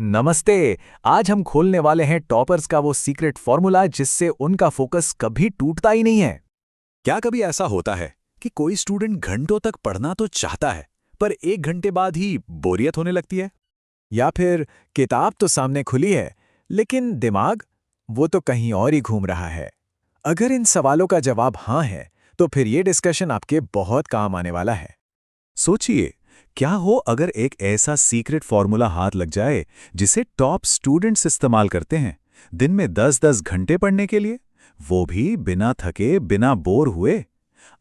नमस्ते। आज हम खोलने वाले हैं टॉपर्स का वो सीक्रेट फॉर्मूला जिससे उनका फोकस कभी टूटता ही नहीं है। क्या कभी ऐसा होता है कि कोई स्टूडेंट घंटों तक पढ़ना तो चाहता है, पर 1 घंटे बाद ही बोरियत होने लगती है? या फिर किताब तो सामने खुली है, लेकिन दिमाग वो तो कहीं और ही घूम रहा है। अगर इन सवालों का जवाब हाँ है, तो फिर ये डिस्कशन आपके बहुत काम आने वाला है। सोचिए, क्या हो अगर एक ऐसा सीक्रेट फॉर्मूला हाथ लग जाए जिसे टॉप स्टूडेंट्स इस्तेमाल करते हैं, दिन में 10-10 घंटे पढ़ने के लिए, वो भी बिना थके, बिना बोर हुए।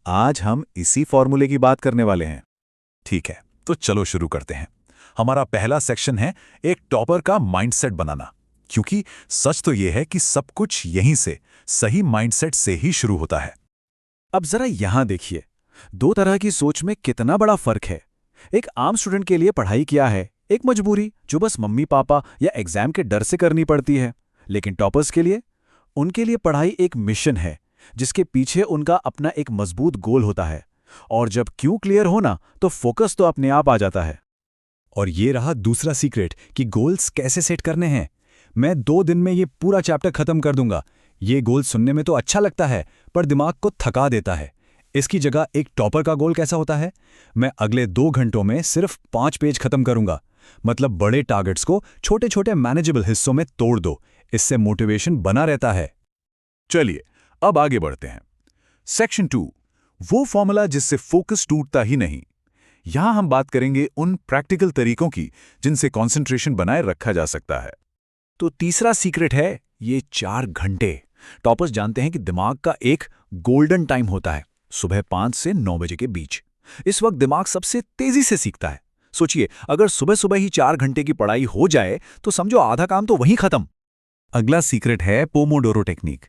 आज हम इसी फॉर्मूले की बात करने वाले हैं। ठीक है, तो चलो शुरू करते हैं। हमारा पहला सेक्शन है एक टॉपर का माइंडसेट बनाना, क्योंकि सच तो यह है कि सब कुछ यहीं से, सही माइंडसेट से ही शुरू होता है। अब जरा यहां देखिए, दो तरह की सोच में कितना बड़ा फर्क है। एक आम स्टूडेंट के लिए पढ़ाई क्या है, एक मजबूरी जो बस मम्मी पापा या एग्जाम के डर से करनी पड़ती है। लेकिन टॉपर्स के लिए, उनके लिए पढ़ाई एक मिशन है जिसके पीछे उनका अपना एक मजबूत गोल होता है। और जब क्यों क्लियर होना, तो फोकस तो अपने आप आ जाता है। और ये रहा दूसरा सीक्रेट कि गोल्स कैसे सेट करने हैं। मैं 2 दिन में ये पूरा चैप्टर खत्म कर दूंगा। ये गोल सुनने में तो अच्छा लगता है, पर दिमाग को थका देता है। इसकी जगह एक टॉपर का गोल कैसा होता है? मैं अगले 2 घंटों में सिर्फ 5 पेज खत्म करूंगा। मतलब बड़े टारगेट्स को छोटे छोटे मैनेजेबल हिस्सों में तोड़ दो। इससे मोटिवेशन बना रहता है। चलिए, अब आगे बढ़ते हैं। सेक्शन 2, वो फॉर्मूला जिससे फोकस टूटता ही नहीं। यहां हम बात करेंगे उन प्रैक्टिकल तरीकों की जिनसे कंसंट्रेशन बनाए रखा जा सकता है। तो तीसरा सीक्रेट है ये 4 घंटे। टॉपर्स जानते हैं कि दिमाग का एक गोल्डन टाइम होता है, सुबह 5 से 9 बजे के बीच। इस वक्त दिमाग सबसे तेजी से सीखता है। सोचिए, अगर सुबह सुबह ही 4 घंटे की पढ़ाई हो जाए तो समझो आधा काम तो वहीं खत्म। अगला सीक्रेट है पोमोडोरो टेक्निक।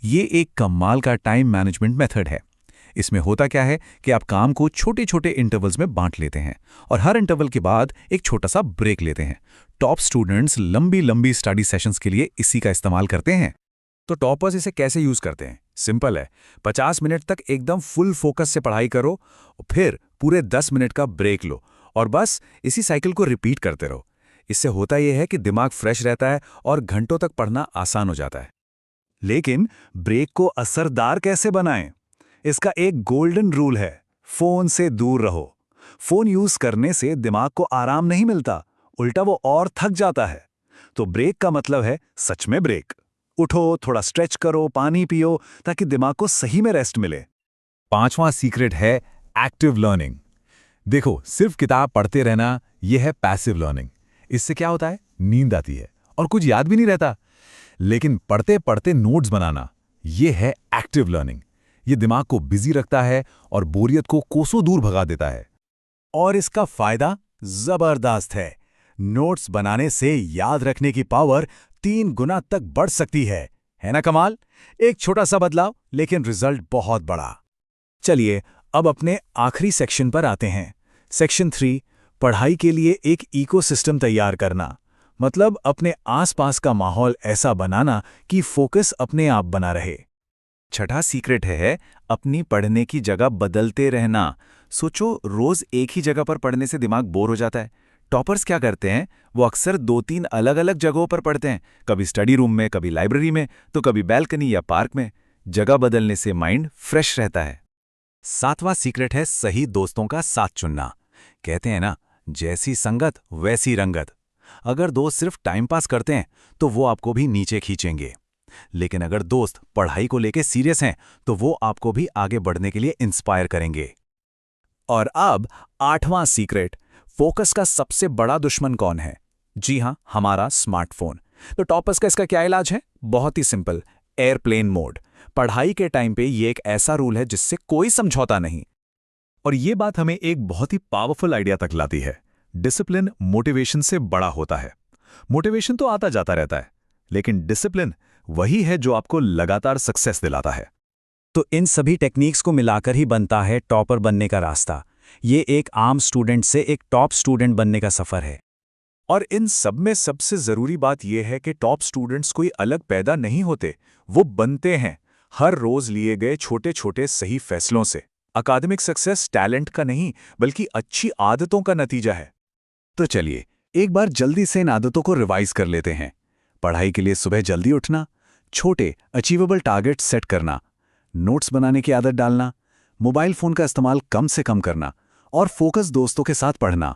ये एक कमाल का टाइम मैनेजमेंट मेथड है। इसमें होता क्या है कि आप काम को छोटे छोटे इंटरवल्स में बांट लेते हैं और हर इंटरवल के बाद एक छोटा सा ब्रेक लेते हैं। टॉप स्टूडेंट्स लंबी लंबी स्टडी सेशंस के लिए इसी का इस्तेमाल करते हैं। तो टॉपर्स इसे कैसे यूज करते हैं? सिंपल है, 50 मिनट तक एकदम फुल फोकस से पढ़ाई करो, फिर पूरे 10 मिनट का ब्रेक लो और बस इसी साइकिल को रिपीट करते रहो। इससे होता यह है कि दिमाग फ्रेश रहता है और घंटों तक पढ़ना आसान हो जाता है। लेकिन ब्रेक को असरदार कैसे बनाएं? इसका एक गोल्डन रूल है, फोन से दूर रहो। फोन यूज करने से दिमाग को आराम नहीं मिलता, उल्टा वो और थक जाता है। तो ब्रेक का मतलब है सच में ब्रेक। उठो, थोड़ा स्ट्रेच करो, पानी पियो, ताकि दिमाग को सही में रेस्ट मिले। पांचवां सीक्रेट है एक्टिव लर्निंग। देखो, सिर्फ किताब पढ़ते रहना यह है पैसिव लर्निंग। इससे क्या होता है? नींद आती है और कुछ याद भी नहीं रहता। लेकिन पढ़ते पढ़ते नोट्स बनाना, यह है एक्टिव लर्निंग। ये दिमाग को बिजी रखता है और बोरियत को कोसों दूर भगा देता है। और इसका फायदा जबरदस्त है। नोट्स बनाने से याद रखने की पावर 3 गुना तक बढ़ सकती है ना कमाल? एक छोटा सा बदलाव, लेकिन रिजल्ट बहुत बड़ा। चलिए, अब अपने आखिरी सेक्शन पर आते हैं। सेक्शन 3, पढ़ाई के लिए एक इकोसिस्टम तैयार करना। मतलब अपने आसपास का माहौल ऐसा बनाना कि फोकस अपने आप बना रहे। छठा सीक्रेट है अपनी पढ़ने की जगह बदलते रहना। सोचो, रोज एक ही जगह पर पढ़ने से दिमाग बोर हो जाता है। टॉपर्स क्या करते हैं? वो अक्सर 2-3 अलग अलग जगहों पर पढ़ते हैं, कभी स्टडी रूम में, कभी लाइब्रेरी में, तो कभी बैल्कनी या पार्क में। जगह बदलने से माइंड फ्रेश रहता है। सातवां सीक्रेट है सही दोस्तों का साथ चुनना। कहते हैं ना, जैसी संगत वैसी रंगत। अगर दोस्त सिर्फ टाइम पास करते हैं तो वो आपको भी नीचे खींचेंगे। लेकिन अगर दोस्त पढ़ाई को लेकर सीरियस हैं तो वो आपको भी आगे बढ़ने के लिए इंस्पायर करेंगे। और अब 8वां सीक्रेट, फोकस का सबसे बड़ा दुश्मन कौन है? जी हां, हमारा स्मार्टफोन। तो टॉपर्स का इसका क्या इलाज है? बहुत ही सिंपल, एयरप्लेन मोड। पढ़ाई के टाइम पे ये एक ऐसा रूल है जिससे कोई समझौता नहीं। और ये बात हमें एक बहुत ही पावरफुल आइडिया तक लाती है। डिसिप्लिन मोटिवेशन से बड़ा होता है। मोटिवेशन तो आता जाता रहता है, लेकिन डिसिप्लिन वही है जो आपको लगातार सक्सेस दिलाता है। तो इन सभी टेक्निक्स को मिलाकर ही बनता है टॉपर बनने का रास्ता। ये एक आम स्टूडेंट से एक टॉप स्टूडेंट बनने का सफर है। और इन सब में सबसे जरूरी बात यह है कि टॉप स्टूडेंट्स कोई अलग पैदा नहीं होते, वो बनते हैं हर रोज लिए गए छोटे छोटे सही फैसलों से। अकादमिक सक्सेस टैलेंट का नहीं, बल्कि अच्छी आदतों का नतीजा है। तो चलिए, एक बार जल्दी से इन आदतों को रिवाइज कर लेते हैं। पढ़ाई के लिए सुबह जल्दी उठना, छोटे अचीवेबल टारगेट सेट करना, नोट्स बनाने की आदत डालना, मोबाइल फोन का इस्तेमाल कम से कम करना और फोकस दोस्तों के साथ पढ़ना।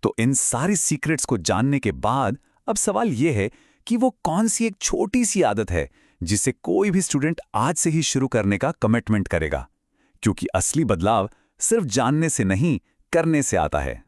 तो इन सारी सीक्रेट्स को जानने के बाद अब सवाल यह है कि वो कौन सी एक छोटी सी आदत है जिसे कोई भी स्टूडेंट आज से ही शुरू करने का कमिटमेंट करेगा, क्योंकि असली बदलाव सिर्फ जानने से नहीं, करने से आता है।